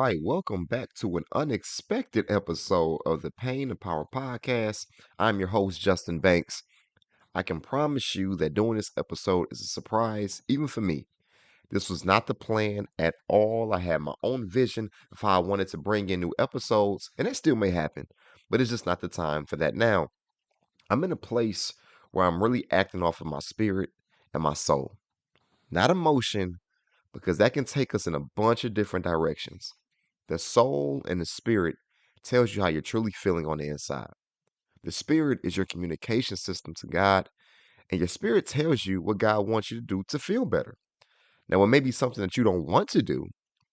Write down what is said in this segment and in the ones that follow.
right, welcome back to an unexpected episode of the Pain and Power Podcast. I'm your host, Justin Banks. I can promise you that doing this episode is a surprise, even for me. This was not the plan at all. I had my own vision of how I wanted to bring in new episodes, and that still may happen, but it's just not the time for that now. I'm in a place where I'm really acting off of my spirit and my soul, not emotion, because that can take us in a bunch of different directions. The soul and the spirit tells you how you're truly feeling on the inside. The spirit is your communication system to God, and your spirit tells you what God wants you to do to feel better. Now, it may be something that you don't want to do,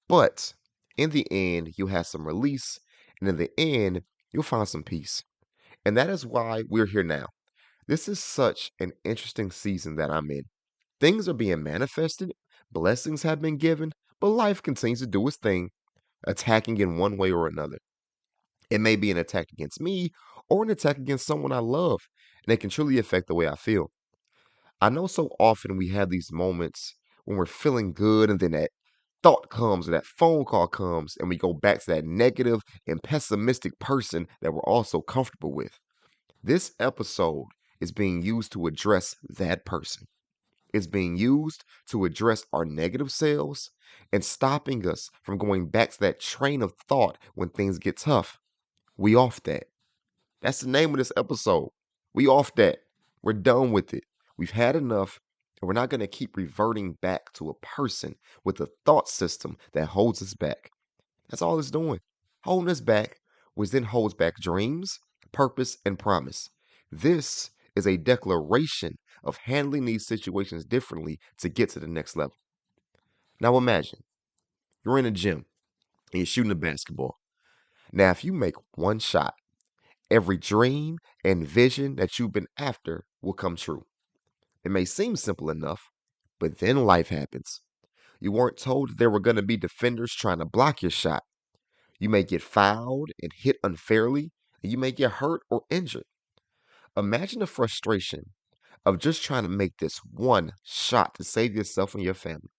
but in the end, you'll have some release, and in the end, you'll find some peace. And that is why we're here now. This is such an interesting season that I'm in. Things are being manifested, blessings have been given, but life continues to do its thing, attacking in one way or another. It may be an attack against me or an attack against someone I love, and it can truly affect the way I feel. I know so often we have these moments when we're feeling good, and then that thought comes or that phone call comes, and we go back to that negative and pessimistic person that we're also comfortable with. This episode is being used to address that person. It's being used to address our negative selves and stopping us from going back to that train of thought when things get tough. We off that. That's the name of this episode. We off that. We're done with it. We've had enough, and we're not going to keep reverting back to a person with a thought system that holds us back. That's all it's doing. Holding us back, which then holds back dreams, purpose, and promise. This is a declaration of handling these situations differently to get to the next level. Now imagine you're in a gym and you're shooting a basketball. Now, if you make one shot, every dream and vision that you've been after will come true. It may seem simple enough, but then life happens. You weren't told that there were going to be defenders trying to block your shot. You may get fouled and hit unfairly, and you may get hurt or injured. Imagine the frustration of just trying to make this one shot to save yourself and your family.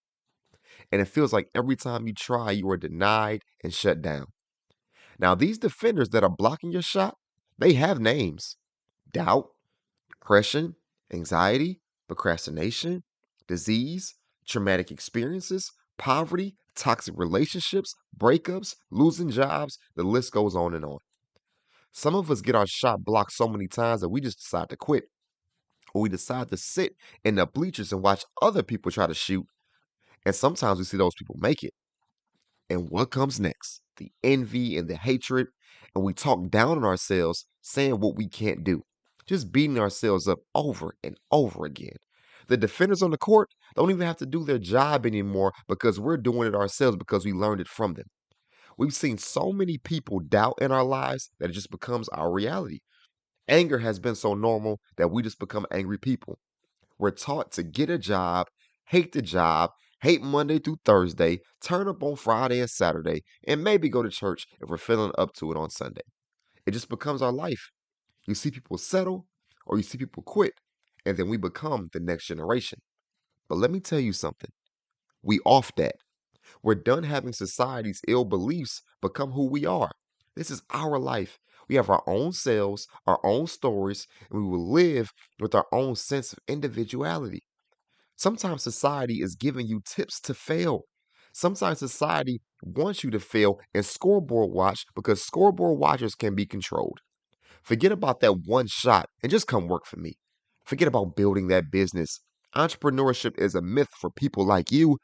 And it feels like every time you try, you are denied and shut down. Now, these defenders that are blocking your shot, they have names: doubt, depression, anxiety, procrastination, disease, traumatic experiences, poverty, toxic relationships, breakups, losing jobs. The list goes on and on. Some of us get our shot blocked so many times that we just decide to quit, or we decide to sit in the bleachers and watch other people try to shoot. And sometimes we see those people make it. And what comes next? The envy and the hatred. And we talk down on ourselves, saying what we can't do, just beating ourselves up over and over again. The defenders on the court don't even have to do their job anymore because we're doing it ourselves because we learned it from them. We've seen so many people doubt in our lives that it just becomes our reality. Anger has been so normal that we just become angry people. We're taught to get a job, hate the job, hate Monday through Thursday, turn up on Friday and Saturday, and maybe go to church if we're feeling up to it on Sunday. It just becomes our life. You see people settle or you see people quit, and then we become the next generation. But let me tell you something. We off that. We're done having society's ill beliefs become who we are. This is our life. We have our own selves, our own stories, and we will live with our own sense of individuality. Sometimes society is giving you tips to fail. Sometimes society wants you to fail and scoreboard watch because scoreboard watchers can be controlled. Forget about that one shot and just come work for me. Forget about building that business. Entrepreneurship is a myth for people like you.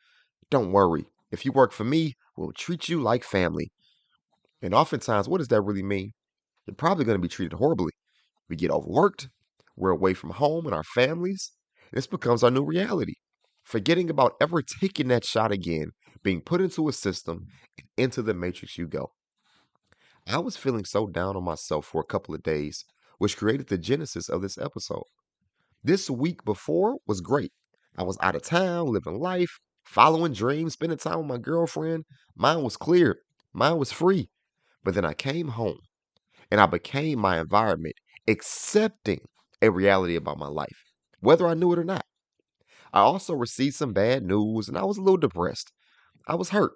Don't worry. If you work for me, we'll treat you like family. And oftentimes, what does that really mean? You're probably going to be treated horribly. We get overworked. We're away from home and our families. This becomes our new reality. Forgetting about ever taking that shot again, being put into a system, and into the matrix you go. I was feeling so down on myself for a couple of days, which created the genesis of this episode. This week before was great. I was out of town, living life, following dreams, spending time with my girlfriend. Mine was clear, mine was free. But then I came home and I became my environment, accepting a reality about my life, whether I knew it or not. I also received some bad news and I was a little depressed. I was hurt.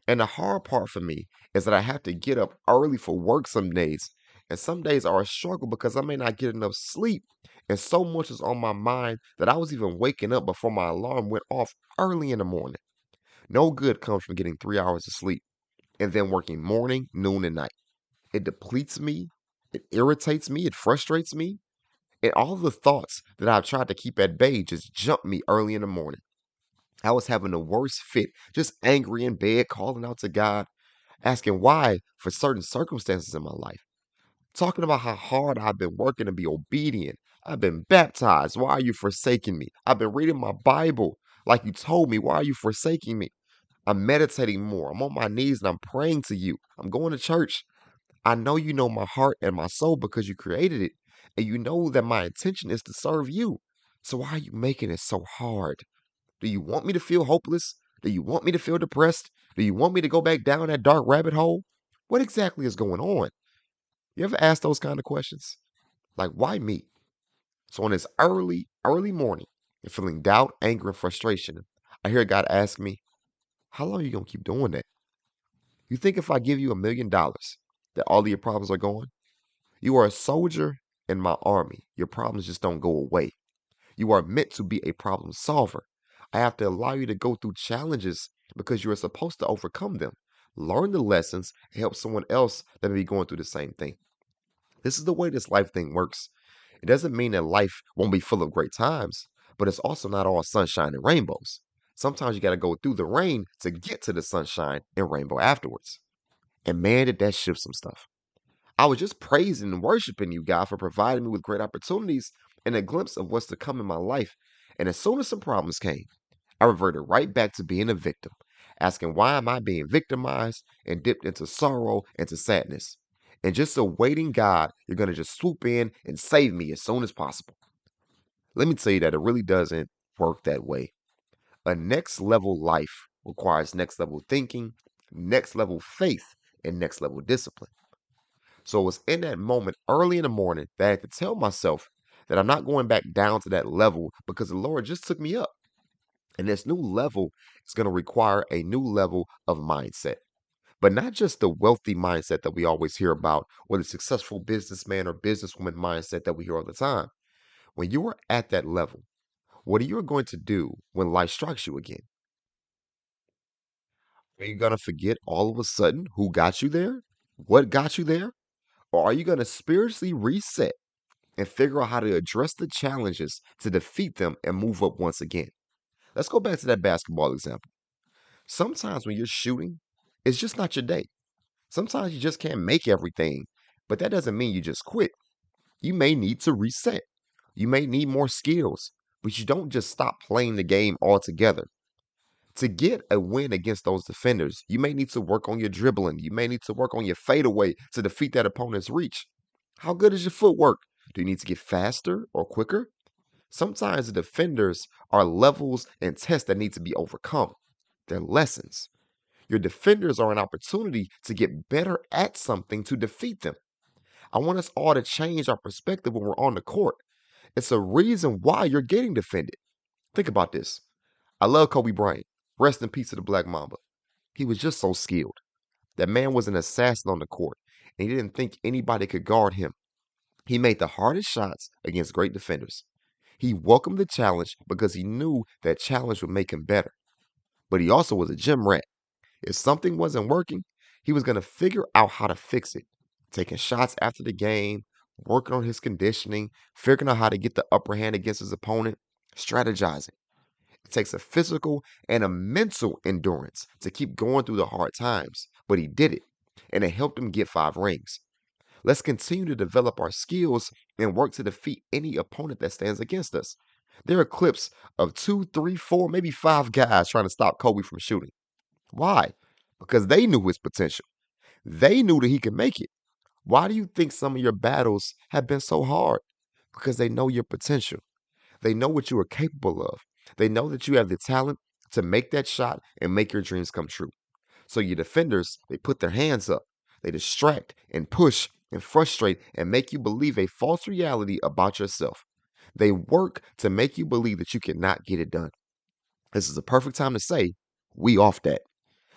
And the hard part for me is that I have to get up early for work some days. And some days are a struggle because I may not get enough sleep. And so much is on my mind that I was even waking up before my alarm went off early in the morning. No good comes from getting 3 hours of sleep and then working morning, noon, and night. It depletes me, it irritates me, it frustrates me. And all the thoughts that I've tried to keep at bay just jump me early in the morning. I was having the worst fit, just angry in bed, calling out to God, asking why for certain circumstances in my life, talking about how hard I've been working to be obedient. I've been baptized. Why are you forsaking me? I've been reading my Bible like you told me. Why are you forsaking me? I'm meditating more. I'm on my knees and I'm praying to you. I'm going to church. I know you know my heart and my soul because you created it. And you know that my intention is to serve you. So why are you making it so hard? Do you want me to feel hopeless? Do you want me to feel depressed? Do you want me to go back down that dark rabbit hole? What exactly is going on? You ever ask those kind of questions? Like, why me? So on this early morning, and feeling doubt, anger, and frustration, I hear God ask me, how long are you going to keep doing that? You think if I give you $1 million that all of your problems are gone? You are a soldier in my army. Your problems just don't go away. You are meant to be a problem solver. I have to allow you to go through challenges because you are supposed to overcome them. Learn the lessons and help someone else that may be going through the same thing. This is the way this life thing works. It doesn't mean that life won't be full of great times, but it's also not all sunshine and rainbows. Sometimes you got to go through the rain to get to the sunshine and rainbow afterwards. And man, did that shift some stuff. I was just praising and worshiping you, God, for providing me with great opportunities and a glimpse of what's to come in my life. And as soon as some problems came, I reverted right back to being a victim, asking why am I being victimized and dipped into sorrow and to sadness. And just awaiting God, you're going to just swoop in and save me as soon as possible. Let me tell you that it really doesn't work that way. A next level life requires next level thinking, next level faith, and next level discipline. So it was in that moment early in the morning that I had to tell myself that I'm not going back down to that level because the Lord just took me up. And this new level is going to require a new level of mindset, but not just the wealthy mindset that we always hear about or the successful businessman or businesswoman mindset that we hear all the time. When you are at that level, what are you going to do when life strikes you again? Are you going to forget all of a sudden who got you there? What got you there? Or are you going to spiritually reset and figure out how to address the challenges to defeat them and move up once again? Let's go back to that basketball example. Sometimes when you're shooting, it's just not your day. Sometimes you just can't make everything, but that doesn't mean you just quit. You may need to reset. You may need more skills, but you don't just stop playing the game altogether. To get a win against those defenders, you may need to work on your dribbling. You may need to work on your fadeaway to defeat that opponent's reach. How good is your footwork? Do you need to get faster or quicker? Sometimes the defenders are levels and tests that need to be overcome. They're lessons. Your defenders are an opportunity to get better at something to defeat them. I want us all to change our perspective when we're on the court. It's a reason why you're getting defended. Think about this. I love Kobe Bryant. Rest in peace to the Black Mamba. He was just so skilled. That man was an assassin on the court, and he didn't think anybody could guard him. He made the hardest shots against great defenders. He welcomed the challenge because he knew that challenge would make him better. But he also was a gym rat. If something wasn't working, he was going to figure out how to fix it. Taking shots after the game, working on his conditioning, figuring out how to get the upper hand against his opponent, strategizing. It takes a physical and a mental endurance to keep going through the hard times, but he did it, and it helped him get 5 rings. Let's continue to develop our skills and work to defeat any opponent that stands against us. There are clips of two, three, four, maybe 5 guys trying to stop Kobe from shooting. Why? Because they knew his potential. They knew that he could make it. Why do you think some of your battles have been so hard? Because they know your potential. They know what you are capable of. They know that you have the talent to make that shot and make your dreams come true. So your defenders, they put their hands up. They distract and push and frustrate and make you believe a false reality about yourself. They work to make you believe that you cannot get it done. This is a perfect time to say, we off that.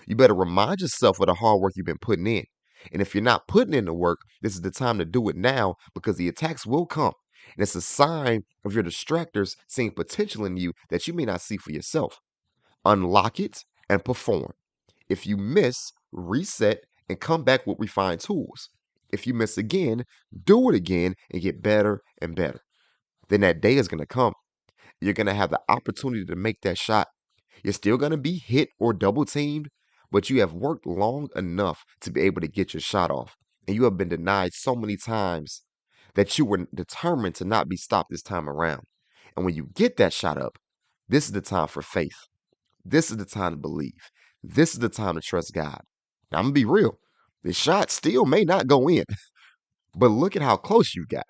You better remind yourself of the hard work you've been putting in. And if you're not putting in the work, this is the time to do it now because the attacks will come. And it's a sign of your distractors seeing potential in you that you may not see for yourself. Unlock it and perform. If you miss, reset and come back with refined tools. If you miss again, do it again and get better and better. Then that day is going to come. You're going to have the opportunity to make that shot. You're still going to be hit or double teamed, but you have worked long enough to be able to get your shot off. And you have been denied so many times that you were determined to not be stopped this time around. And when you get that shot up, this is the time for faith. This is the time to believe. This is the time to trust God. Now, I'm going to be real. The shot still may not go in, but look at how close you got.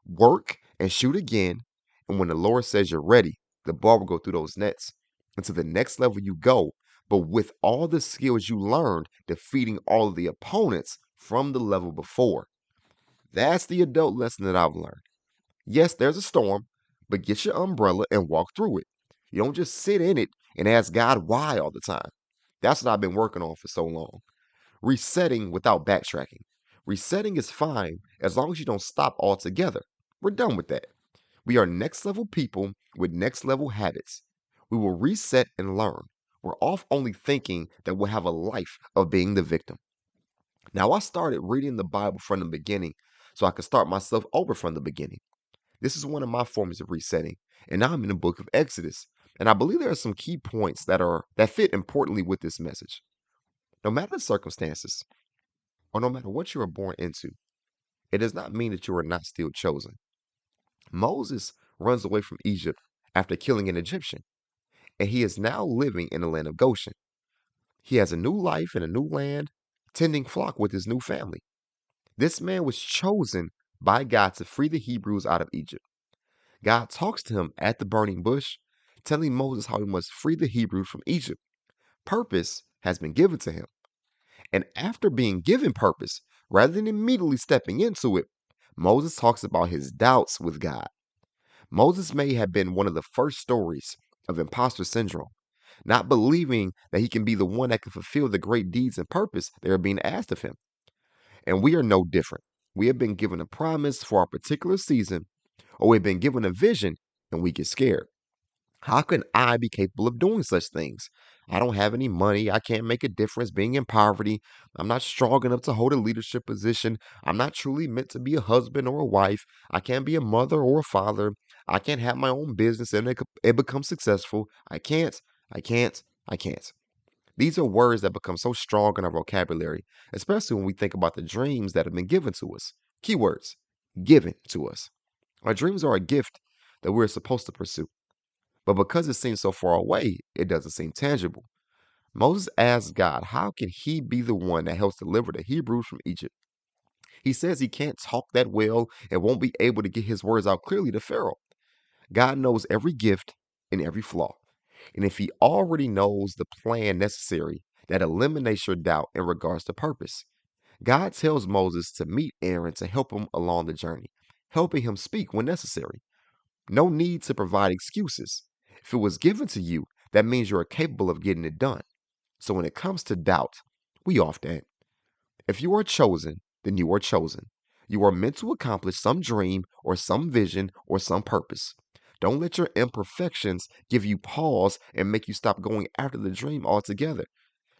Work and shoot again. And when the Lord says you're ready, the ball will go through those nets. And to the next level you go, but with all the skills you learned defeating all of the opponents from the level before. That's the adult lesson that I've learned. Yes, there's a storm, but get your umbrella and walk through it. You don't just sit in it and ask God why all the time. That's what I've been working on for so long. Resetting without backtracking. Resetting is fine as long as you don't stop altogether. We're done with that. We are next level people with next level habits. We will reset and learn. We're off only thinking that we'll have a life of being the victim. Now, I started reading the Bible from the beginning so I could start myself over from the beginning. This is one of my forms of resetting. And now I'm in the book of Exodus. And I believe there are some key points that fit importantly with this message. No matter the circumstances, or no matter what you are born into, it does not mean that you are not still chosen. Moses runs away from Egypt after killing an Egyptian, and he is now living in the land of Goshen. He has a new life in a new land, tending flock with his new family. This man was chosen by God to free the Hebrews out of Egypt. God talks to him at the burning bush, telling Moses how he must free the Hebrews from Egypt. Purpose has been given to him. And after being given purpose, rather than immediately stepping into it, Moses talks about his doubts with God. Moses may have been one of the first stories of imposter syndrome, not believing that he can be the one that can fulfill the great deeds and purpose that are being asked of him. And we are no different. We have been given a promise for our particular season, or we've been given a vision and we get scared. How can I be capable of doing such things? I don't have any money. I can't make a difference being in poverty. I'm not strong enough to hold a leadership position. I'm not truly meant to be a husband or a wife. I can't be a mother or a father. I can't have my own business and it becomes successful. I can't. I can't. I can't. These are words that become so strong in our vocabulary, especially when we think about the dreams that have been given to us. Keywords, given to us. Our dreams are a gift that we're supposed to pursue. But because it seems so far away, it doesn't seem tangible. Moses asked God, how can he be the one that helps deliver the Hebrews from Egypt? He says he can't talk that well and won't be able to get his words out clearly to Pharaoh. God knows every gift and every flaw. And if he already knows the plan necessary, that eliminates your doubt in regards to purpose. God tells Moses to meet Aaron to help him along the journey, helping him speak when necessary. No need to provide excuses. If it was given to you, that means you are capable of getting it done. So when it comes to doubt, we off that. If you are chosen, then you are chosen. You are meant to accomplish some dream or some vision or some purpose. Don't let your imperfections give you pause and make you stop going after the dream altogether.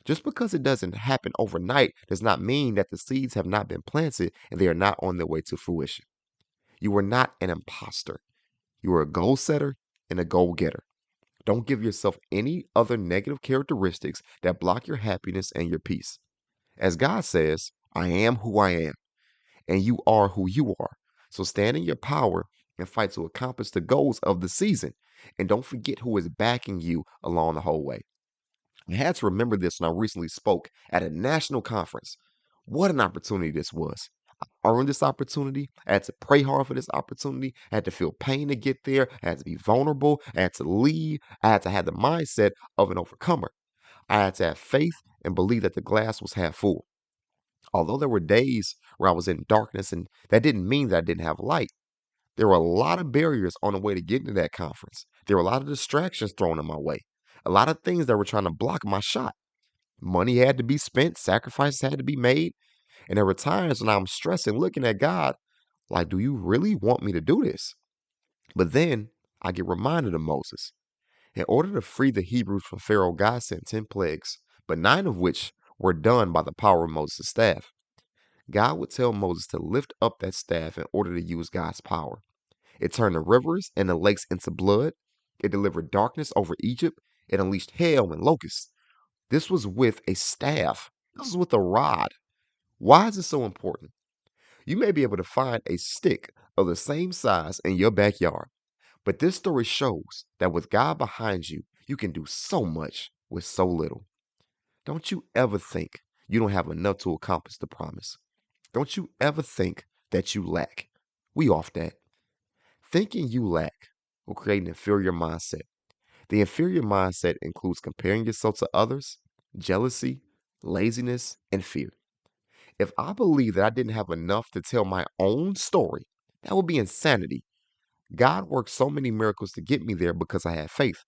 Just because it doesn't happen overnight does not mean that the seeds have not been planted and they are not on their way to fruition. You are not an imposter. You are a goal setter and a goal getter. Don't give yourself any other negative characteristics that block your happiness and your peace. As God says, I am who I am, and you are who you are. So stand in your power and fight to accomplish the goals of the season. And don't forget who is backing you along the whole way. I had to remember this when I recently spoke at a national conference. What an opportunity this was. I earned this opportunity. I had to pray hard for this opportunity. I had to feel pain to get there. I had to be vulnerable. I had to lead. I had to have the mindset of an overcomer. I had to have faith and believe that the glass was half full. Although there were days where I was in darkness, and that didn't mean that I didn't have light. There were a lot of barriers on the way to getting to that conference. There were a lot of distractions thrown in my way. A lot of things that were trying to block my shot. Money had to be spent, sacrifices had to be made. And there were times when I'm stressing, looking at God, like, do you really want me to do this? But then I get reminded of Moses. In order to free the Hebrews from Pharaoh, God sent 10 plagues, but 9 of which were done by the power of Moses' staff. God would tell Moses to lift up that staff in order to use God's power. It turned the rivers and the lakes into blood. It delivered darkness over Egypt. It unleashed hail and locusts. This was with a staff. This was with a rod. Why is this so important? You may be able to find a stick of the same size in your backyard, but this story shows that with God behind you, you can do so much with so little. Don't you ever think you don't have enough to accomplish the promise. Don't you ever think that you lack. We off that. Thinking you lack will create an inferior mindset. The inferior mindset includes comparing yourself to others, jealousy, laziness, and fear. If I believe that I didn't have enough to tell my own story, that would be insanity. God worked so many miracles to get me there because I had faith.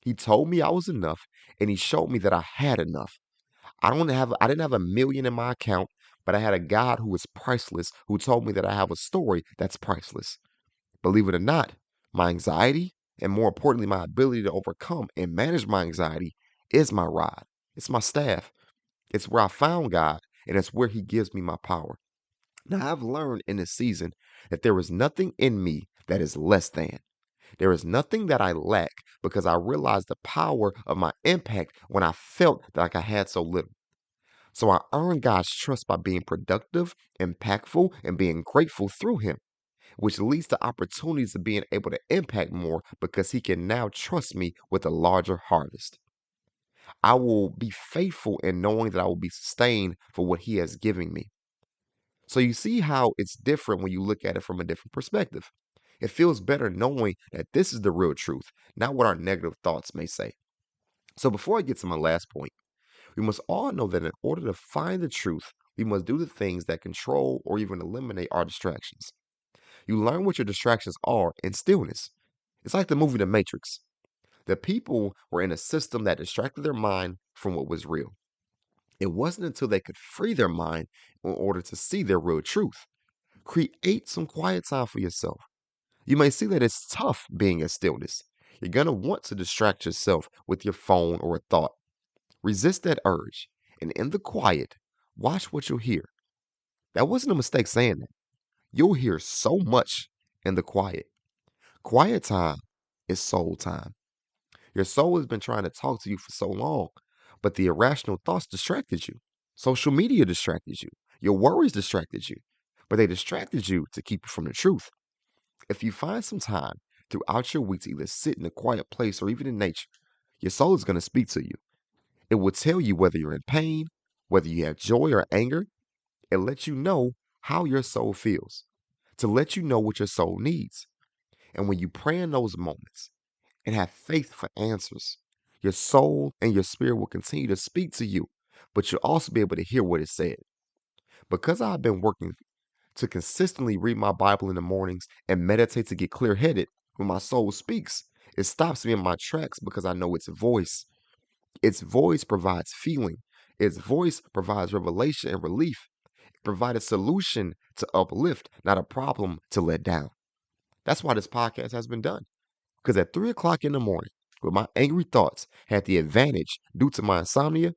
He told me I was enough and he showed me that I had enough. I didn't have a million in my account, but I had a God who is priceless who told me that I have a story that's priceless. Believe it or not, my anxiety and more importantly my ability to overcome and manage my anxiety is my rod. It's my staff. It's where I found God and it's where he gives me my power. Now I've learned in this season that there is nothing in me that is less than. There is nothing that I lack because I realized the power of my impact when I felt like I had so little. So I earn God's trust by being productive, impactful, and being grateful through Him, which leads to opportunities of being able to impact more because He can now trust me with a larger harvest. I will be faithful in knowing that I will be sustained for what He has given me. So you see how it's different when you look at it from a different perspective. It feels better knowing that this is the real truth, not what our negative thoughts may say. So before I get to my last point, we must all know that in order to find the truth, we must do the things that control or even eliminate our distractions. You learn what your distractions are in stillness. It's like the movie The Matrix. The people were in a system that distracted their mind from what was real. It wasn't until they could free their mind in order to see their real truth. Create some quiet time for yourself. You may see that it's tough being in stillness. You're going to want to distract yourself with your phone or a thought. Resist that urge. And in the quiet, watch what you'll hear. That wasn't a mistake saying that. You'll hear so much in the quiet. Quiet time is soul time. Your soul has been trying to talk to you for so long, but the irrational thoughts distracted you. Social media distracted you. Your worries distracted you, but they distracted you to keep you from the truth. If you find some time throughout your week to either sit in a quiet place or even in nature, your soul is going to speak to you. It will tell you whether you're in pain, whether you have joy or anger. It lets you know how your soul feels, to let you know what your soul needs. And when you pray in those moments and have faith for answers, your soul and your spirit will continue to speak to you, but you'll also be able to hear what it said. Because I've been working to consistently read my Bible in the mornings and meditate to get clear headed, when my soul speaks, it stops me in my tracks because I know its voice. Its voice provides feeling. Its voice provides revelation and relief. It provides a solution to uplift, not a problem to let down. That's why this podcast has been done. Because at 3 o'clock in the morning, when my angry thoughts had the advantage due to my insomnia,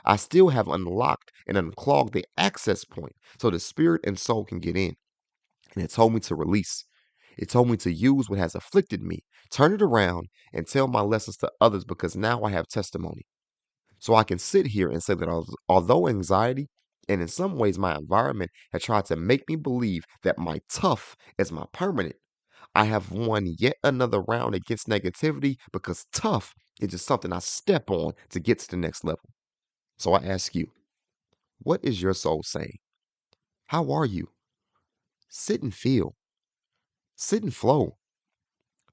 I still have unlocked and unclogged the access point so the spirit and soul can get in. And it told me to release. It told me to use what has afflicted me, turn it around, and tell my lessons to others because now I have testimony. So I can sit here and say that although anxiety and in some ways my environment had tried to make me believe that my tough is my permanent, I have won yet another round against negativity because tough is just something I step on to get to the next level. So I ask you, what is your soul saying? How are you? Sit and feel, sit and flow,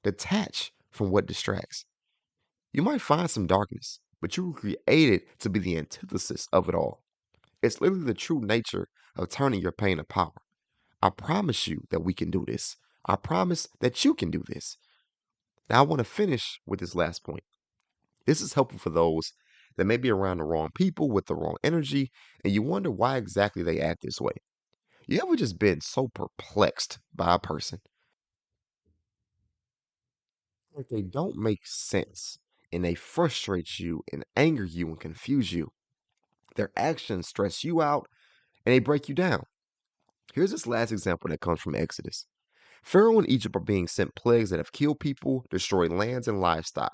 detach from what distracts. You might find some darkness, but you were created to be the antithesis of it all. It's literally the true nature of turning your pain to power. I promise you that we can do this. I promise that you can do this. Now, I want to finish with this last point. This is helpful for those They may be around the wrong people with the wrong energy, and you wonder why exactly they act this way. You ever just been so perplexed by a person? Like they don't make sense and they frustrate you and anger you and confuse you. Their actions stress you out and they break you down. Here's this last example that comes from Exodus. Pharaoh and Egypt are being sent plagues that have killed people, destroyed lands and livestock.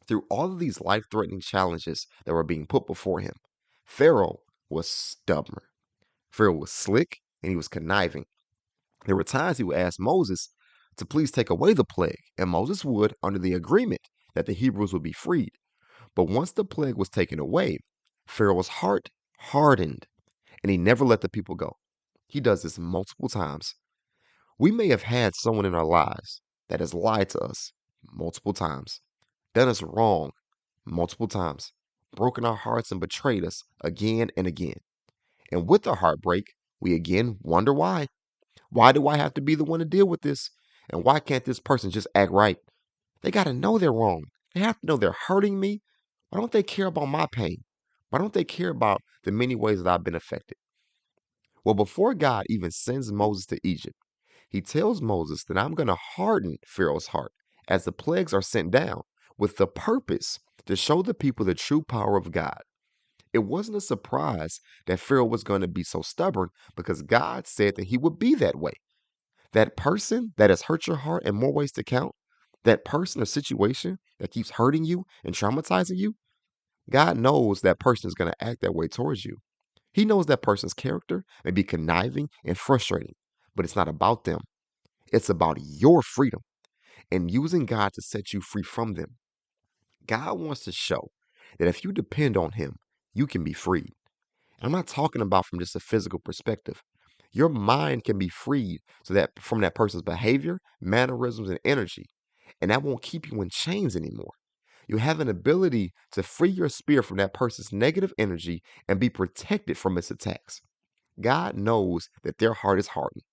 Through all of these life threatening challenges that were being put before him, Pharaoh was stubborn. Pharaoh was slick and he was conniving. There were times he would ask Moses to please take away the plague, and Moses would, under the agreement that the Hebrews would be freed. But once the plague was taken away, Pharaoh's heart hardened and he never let the people go. He does this multiple times. We may have had someone in our lives that has lied to us multiple times, done us wrong multiple times, broken our hearts and betrayed us again and again. And with the heartbreak, we again wonder why. Why do I have to be the one to deal with this? And why can't this person just act right? They got to know they're wrong. They have to know they're hurting me. Why don't they care about my pain? Why don't they care about the many ways that I've been affected? Well, before God even sends Moses to Egypt, he tells Moses that I'm going to harden Pharaoh's heart as the plagues are sent down with the purpose to show the people the true power of God. It wasn't a surprise that Pharaoh was going to be so stubborn because God said that he would be that way. That person that has hurt your heart in more ways to count, that person or situation that keeps hurting you and traumatizing you, God knows that person is going to act that way towards you. He knows that person's character may be conniving and frustrating, but it's not about them. It's about your freedom and using God to set you free from them. God wants to show that if you depend on Him, you can be freed. I'm not talking about from just a physical perspective. Your mind can be freed so that from that person's behavior, mannerisms, and energy, and that won't keep you in chains anymore. You have an ability to free your spirit from that person's negative energy and be protected from its attacks. God knows that their heart is hardened.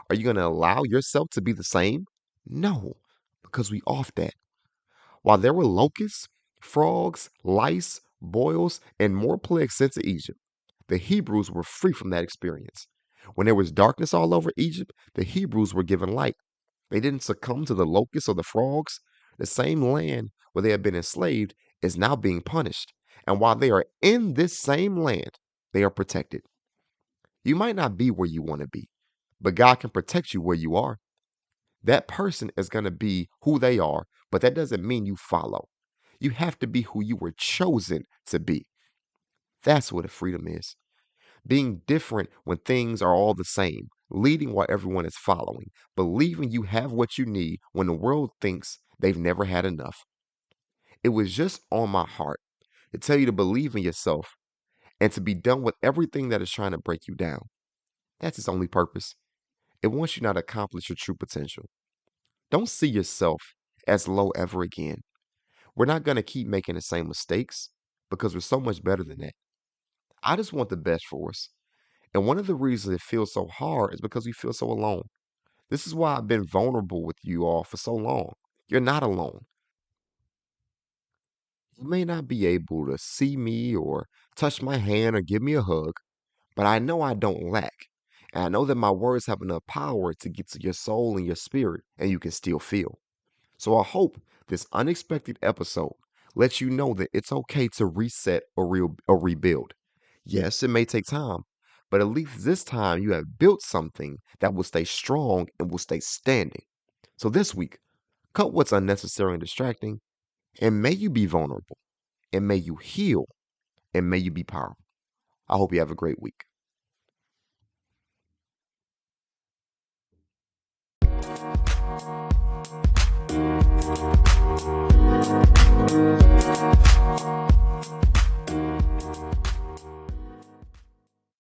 Are you going to allow yourself to be the same? No, because we off that. While there were locusts, frogs, lice, boils, and more plagues sent to Egypt, the Hebrews were free from that experience. When there was darkness all over Egypt, the Hebrews were given light. They didn't succumb to the locusts or the frogs. The same land where they had been enslaved is now being punished. And while they are in this same land, they are protected. You might not be where you want to be, but God can protect you where you are. That person is going to be who they are, but that doesn't mean you follow. You have to be who you were chosen to be. That's what a freedom is. Being different when things are all the same, leading while everyone is following, believing you have what you need when the world thinks they've never had enough. It was just on my heart to tell you to believe in yourself and to be done with everything that is trying to break you down. That's its only purpose. It wants you not to accomplish your true potential. Don't see yourself as low ever again. We're not going to keep making the same mistakes because we're so much better than that. I just want the best for us. And one of the reasons it feels so hard is because we feel so alone. This is why I've been vulnerable with you all for so long. You're not alone. You may not be able to see me or touch my hand or give me a hug, but I know I don't lack. And I know that my words have enough power to get to your soul and your spirit, and you can still feel. So I hope this unexpected episode lets you know that it's okay to reset or rebuild. Yes, it may take time, but at least this time you have built something that will stay strong and will stay standing. So this week, cut what's unnecessary and distracting, and may you be vulnerable, and may you heal, and may you be powerful. I hope you have a great week.